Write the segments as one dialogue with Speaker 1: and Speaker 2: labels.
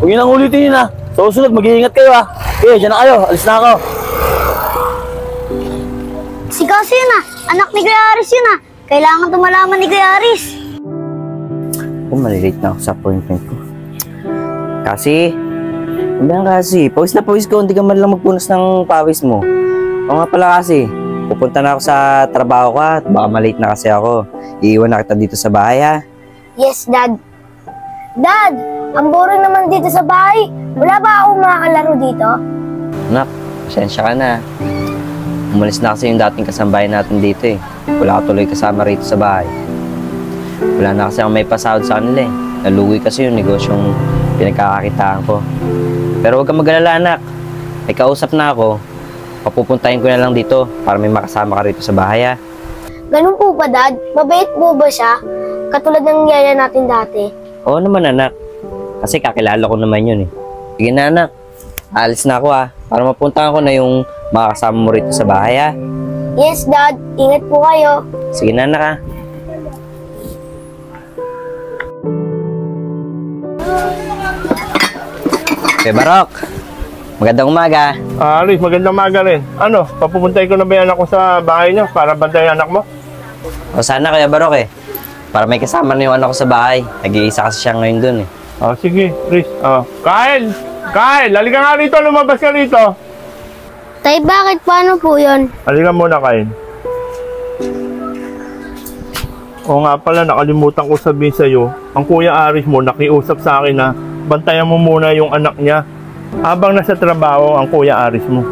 Speaker 1: Huwag nyo nang ulitin yun ha. Sa usunod, mag-iingat kayo ha. Okay, dyan na kayo. Alis na ako.
Speaker 2: Si Kasi yun ah. Anak ni Kuya Aris yun ah. Kailangan tumalaman ni Kuya Aris.
Speaker 3: Malilate na ako sa appointment ko. Kasi, kasi, pawis na pawis ko, hindi ka man lang magpunas ng pawis mo. O nga pala kasi, pupunta na ako sa trabaho ko at baka malate na kasi ako. Iiwan na kita dito sa bahay ha.
Speaker 2: Yes, Dad. Dad, ang boring naman dito sa bahay. Wala ba akong makakalaro dito?
Speaker 3: Anak, pasensya ka na. Umalis na kasi yung dating kasambahay natin dito eh. Wala ka tuloy kasama rito sa bahay. Wala na kasi akong may pasahod sa kanila eh. Nalugi kasi yung negosyong pinagkakakitaan ko. Pero huwag kang mag-alala anak. May kausap na ako. Papupuntahin ko na lang dito para may makasama ka rito sa bahay ha.
Speaker 2: Ganun po ba, Dad? Mabait po ba siya? Katulad ng yaya natin dati.
Speaker 3: Oo naman anak. Kasi kakilala ko naman yun eh. Sige na anak. Alis na ako ha. Para mapuntahan ko na yung makakasama mo rito sa bahay ha.
Speaker 2: Yes, Dad. Ingat po kayo.
Speaker 3: Sige na anak ha. Kuya Barok, magandang umaga.
Speaker 4: Aris, magandang umaga rin. Ano, papupuntay ko na ba yung anak ko sa bahay niyo para bantayan anak mo?
Speaker 3: O sana Kuya Barok eh. Para may kasama na yung anak ko sa bahay. Nag-iisa kasi siya ngayon dun eh.
Speaker 4: Sige, Chris. Kyle! Kyle, halika nga rito. Lumabas ka rito.
Speaker 2: Tay, bakit? Paano po yun?
Speaker 4: Halika muna, Kyle. Oo nga pala, nakalimutan ko sabihin sa'yo. Ang Kuya Aris mo nakiusap sa akin na bantayan mo muna yung anak niya habang nasa trabaho ang Kuya Aris mo.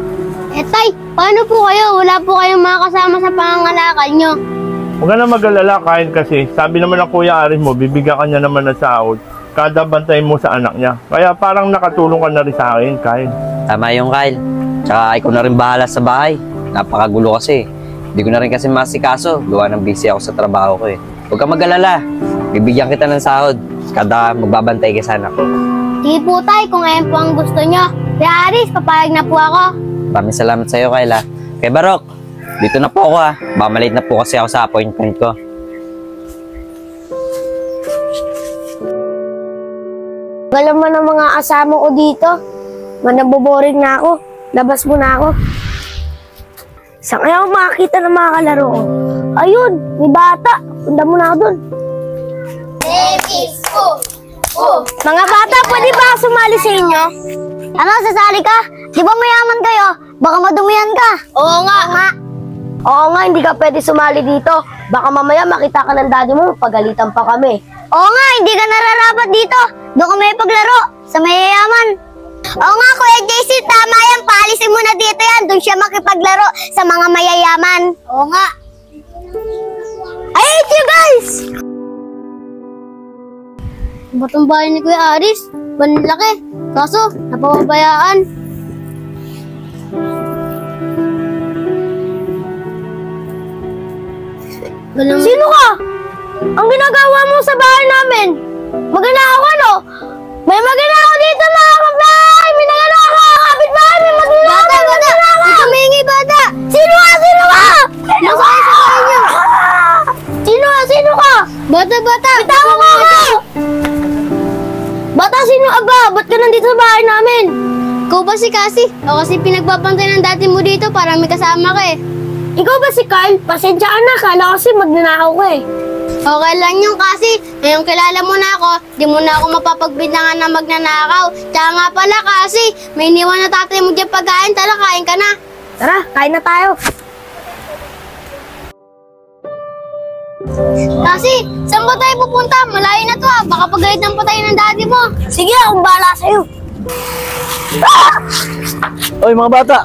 Speaker 2: Tay, paano po kayo? Wala po kayong makakasama sa pangangalakal nyo.
Speaker 4: Huwag ka na mag-alala, Kyle, kasi sabi naman ng Kuya Aris mo, bibigyan ka niya naman ng sahod kada bantayan mo sa anak niya. Kaya parang nakatulong ka na rin sa akin, Kyle.
Speaker 3: Tama yung Kyle. Tsaka ikaw na rin bahala sa bahay. Napakagulo kasi. Hindi ko na rin kasi masikaso. Gawa ng busy ako sa trabaho ko eh. Huwag ka mag-alala. Bibigyan kita ng sahod kada magbabantay ka sa anak ko.
Speaker 2: Sige po, Tay, kung ayan po ang gusto nyo. Kuya Aris, papayag na po ako.
Speaker 3: Maraming salamat sa iyo, Kyle ha. Kaya Barok, dito na po ako ha. Baka malate na po kasi ako sa appointment ko.
Speaker 2: Alam mo ng mga asama ko dito. Manaboboring na ako. Labas mo na ako. Saan kaya ako makakita ng mga kalaro ko? Ayun, may bata. Punta mo na ako dun. Mga bata, pwede ba ako sumali sa inyo? Ano, sasali ka? Di ba mayaman kayo? Baka madumihan ka. Oo nga. Oo nga, hindi ka pwede sumali dito. Baka mamaya makita ka ng daddy mo, pagalitan pa kami. Oo nga, hindi ka nararapat dito. Doon ka may paglaro, sa mayayaman. Oo nga, Kuya JC, tama yan. Paalisin mo na dito yan. Doon siya makipaglaro sa mga mayayaman. Oo nga. I hate you guys! Batong bahay ni Kuya Aris, panlaki. Kaso, napapabayaan. Sino ka? Ang ginagawa mo sa bahay namin? Magnanakaw ano? May magnanakaw dito mga kapitbahay! May nagnanakaw! Kapitbahay! May magnanakaw! Bata! May tumingi bata! Sino ka? Sino ka? Nasakay sa bahay niyo! Sino ka? Sino ka? Bata! Bitawan mo ako! Bata, sino ka ba? Ba't ka nandito sa bahay namin? Ikaw ba si Cassie? O kasi pinagbabantay ng dati mo dito para may kasama ka eh. Ikaw ba si Kyle? Pasensya ka na, kala kasi magnanakaw ka eh. Okay lang yung kasi, ngayong kilala mo na ako, di mo na ako mapapagbintangan na magnanakaw. Tsaka nga pala kasi, may iniwan na tatay mo dyan pagkain, tala kain ka na. Tara, kain na tayo. Kasi, saan ba tayo pupunta? Malayo na to ah, baka pagalitan pa tayo ng daddy mo. Sige, akong bahala sa'yo.
Speaker 1: Oy mga bata,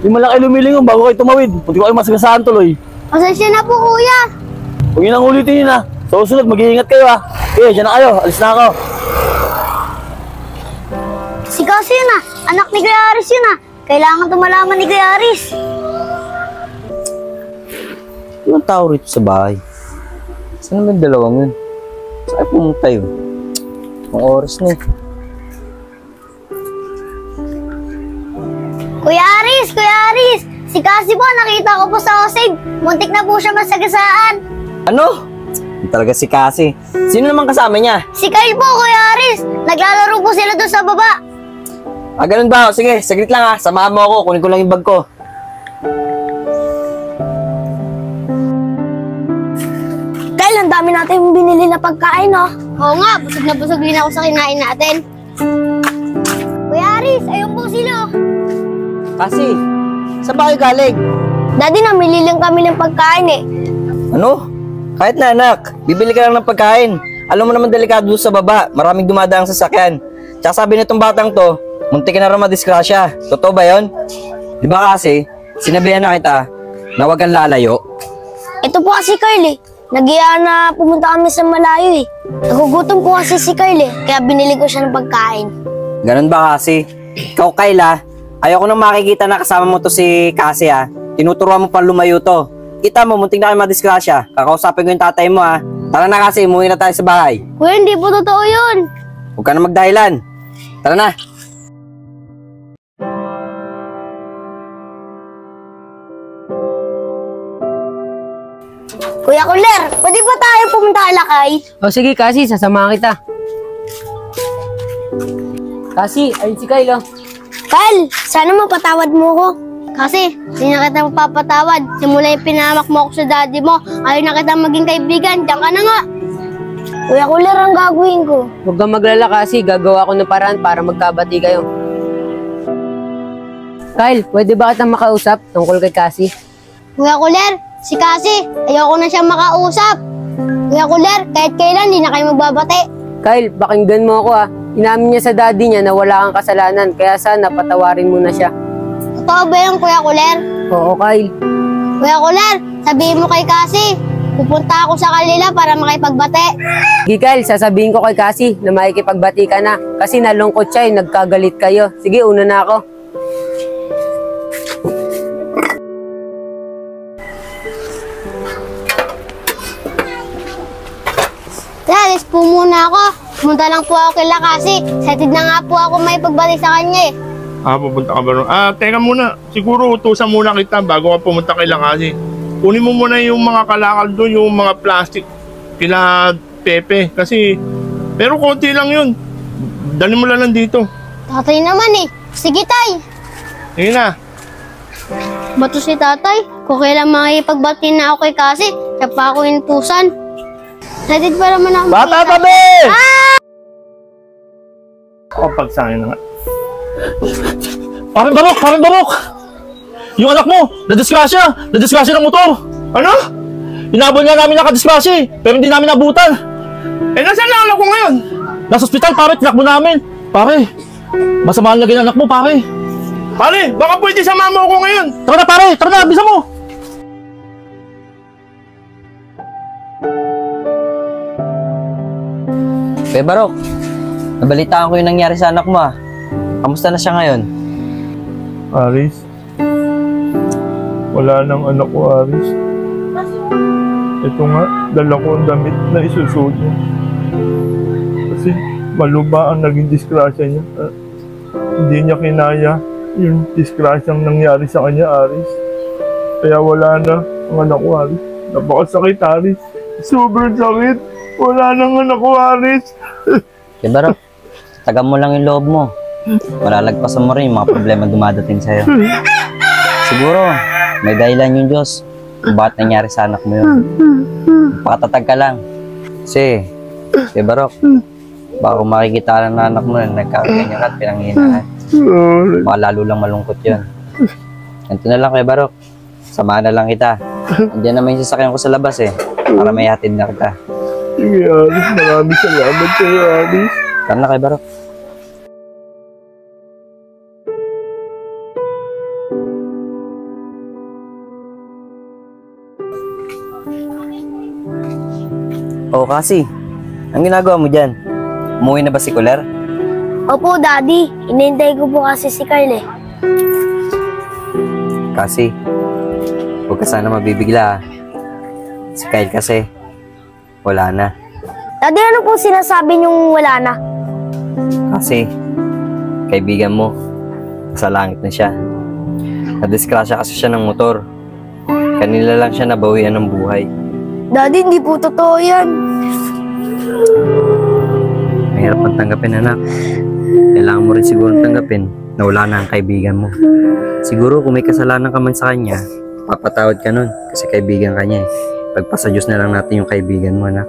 Speaker 1: di mo lang kayo lumilingon bago kayo tumawid. Punti ko kayo masagasaan tuloy.
Speaker 2: Pasensya na po kuya.
Speaker 1: Huwag nyo nang ulitin yun ha. Sa usunod, mag-iingat kayo ha. Okay, dyan na kayo. Alis na ako.
Speaker 2: Si Kasi yun ah, anak ni Kuya Aris yun ah. Kailangan tumalaman ni Kuya Aris.
Speaker 3: Anong tao rito sa bahay? Saan naman dalawang yun? Saan pumunta yun? Ang oras na eh.
Speaker 2: Kuya Aris! Kuya Aris! Si Kasi po, nakita ko po sa Osave. Muntik na po siya masagasaan.
Speaker 3: Ano? Talaga si Cassie. Sino naman kasama niya?
Speaker 2: Si Kyle po, Kuya Aris. Naglalaro po sila doon sa baba.
Speaker 3: Ah, ganun ba? Sige, saglit lang ha. Samahan mo ako. Kunin ko lang yung bag ko.
Speaker 2: Kyle, ang dami natin binili na pagkain, oh. Oo nga, busog na busog din ako sa kinain natin. Kuya Aris, ayun po sila.
Speaker 3: Cassie, saan ba kayo galing?
Speaker 2: Daddy, namili lang kami ng pagkain eh.
Speaker 3: Ano? Kahit na anak, bibili ka lang ng pagkain. Alam mo naman delikado sa baba. Maraming dumadaang sasakyan. Tsaka sabi nitong batang to, muntik na rin madisgrasya. Totoo ba yun? Di ba kasi, sinabihan na kita na huwag kang lalayo.
Speaker 2: Ito po kasi Kyle eh. Nag-iaya na pumunta kami sa malayo eh. Nagugutom po kasi si Kyle eh. Kaya binili ko siya ng pagkain.
Speaker 3: Ganun ba kasi? Ikaw, Kayla, ayoko nang makikita na kasama mo to si Cassie ha. Tinuturuan mo pang lumayo to. Kita mo, muntik na kayo madisgrasya. Kakausapin ko yung tatay mo ha. Tara na kasi, umuwi na tayo sa bahay.
Speaker 2: Kuya, hindi po totoo yun.
Speaker 3: Huwag ka na magdahilan. Tara na.
Speaker 2: Kuya Kuler, pwede ba tayo pumunta kay Lakay?
Speaker 5: O sige, Cassie, sasamahan kita. Cassie, ayun si Kyle, oh.
Speaker 2: Kyle, sana mapatawad mo ko. Kasi, hindi na kita mapapatawad. Simula yung pinahamak mo ako sa daddy mo, ayaw na kita maging kaibigan. Diyan ka na nga. Kuya Kuler, ang gagawin ko.
Speaker 5: Huwag kang maglala, Cassie. Gagawa ko ng paraan para magkabati kayo. Kyle, pwede ba kitang makausap tungkol kay Cassie?
Speaker 2: Kuya Kuler, si Cassie, ayoko na siya makausap. Kuya Kuler, kahit kailan, hindi na kayo magbabate.
Speaker 5: Kyle, pakinggan mo ako ah. Inamin niya sa daddy niya na wala kang kasalanan, kaya sana patawarin mo na siya.
Speaker 2: Totoo ba yun, Kuya Kuler?
Speaker 5: Oo, Kyle.
Speaker 2: Kuya Kuler, sabihin mo kay Cassie, pupunta ako sa kanila para makipagbate.
Speaker 5: Sige, Kyle, sasabihin ko kay Cassie na makikipagbati ka na kasi nalungkot siya, nagkagalit kayo. Sige, una na ako.
Speaker 2: Alis po muna ako. Pumunta lang po ako kay Cassie. Setid na nga po ako may pagbati sa kanya eh.
Speaker 4: Pupunta ka ba ron? Teka muna. Siguro utusan muna kita bago ka pumunta kay Lakasi. Kunin mo muna yung mga kalakal doon, yung mga plastic kila Pepe. Kasi, pero konti lang yun. Dali mo lang dito.
Speaker 2: Tatay naman eh. Sige tay.
Speaker 4: Sige na.
Speaker 2: Bato si tatay. Kung kailan makipagbati na ako kay Cassie, siya pa ako intusan. Setid pa naman ako.
Speaker 1: Bata tabi!
Speaker 4: Kapag sa akin na nga.
Speaker 1: Parang barok! Yung anak mo, nadisgrasya ng motor.
Speaker 4: Ano?
Speaker 1: Inabol nga namin nakadisgrasya pero hindi namin nabutan.
Speaker 4: Nasaan na anak ko ngayon?
Speaker 1: Nasa ospital, pare, tinakbo namin. Pare, masama ang lagay ng anak mo, pare.
Speaker 4: Pare, baka pwede sama mo ako ngayon.
Speaker 1: Tara na, pare, tara na, bisa mo.
Speaker 3: Kuya Barok, nabalitaan ko yung nangyari sa anak mo ah. Kamusta na siya ngayon?
Speaker 4: Aris, wala nang anak ko, Aris. Ito nga, dala ko ang damit na isusuot niya. Kasi maluba ang naging disgrasya niya. Hindi niya kinaya yung disgrasyang nangyari sa kanya, Aris. Kaya wala na ang anak ko, Aris. Napakasakit, Aris. Sobrang sakit. Wala nang anak ko, Aris.
Speaker 3: Kuya Barok, taga mo lang yung loob mo. Malalagpasan mo rin yung mga problema dumadating sa'yo. Siguro, may dahilan yung Diyos kung bakit nangyari sa anak mo yun. Pakatatag ka lang. Kasi, Kuya Barok, baka kung makikita lang na anak mo na nagkakaganyan ka at pinanghinaan, baka lalo lang malungkot yun. Ganito na lang, Kuya Barok. Samahan na lang kita. Andiyan naman yung sasakyan ko sa labas eh, para may hatid na kita.
Speaker 4: Sige, Aris. Maraming salamat sa'yo, Aris.
Speaker 3: Tara na, Kuya Barok. Oh, Cassie. Ang ginagawa mo dyan? Umuwi na ba si Kuler?
Speaker 2: Opo, Daddy. Inintay ko po kasi si Kyle eh.
Speaker 3: Cassie, huwag ka sana mabibigla ah. Si Kyle kasi, wala na.
Speaker 2: Daddy, ano po sinasabi niyong wala na?
Speaker 3: Kasi, kaibigan mo, sa langit na siya. Nadisgrasya kasi siya ng motor. Kanila lang siya nabawian ng buhay.
Speaker 2: Daddy, hindi po totoo yan.
Speaker 3: Mahirap ang tanggapin, anak. Kailangan mo rin siguro tanggapin na wala na ang kaibigan mo. Siguro kung may kasalanan ka man sa kanya, papatawad ka nun kasi kaibigan ka niya eh. Pagpasa Diyos na lang natin yung kaibigan mo, anak.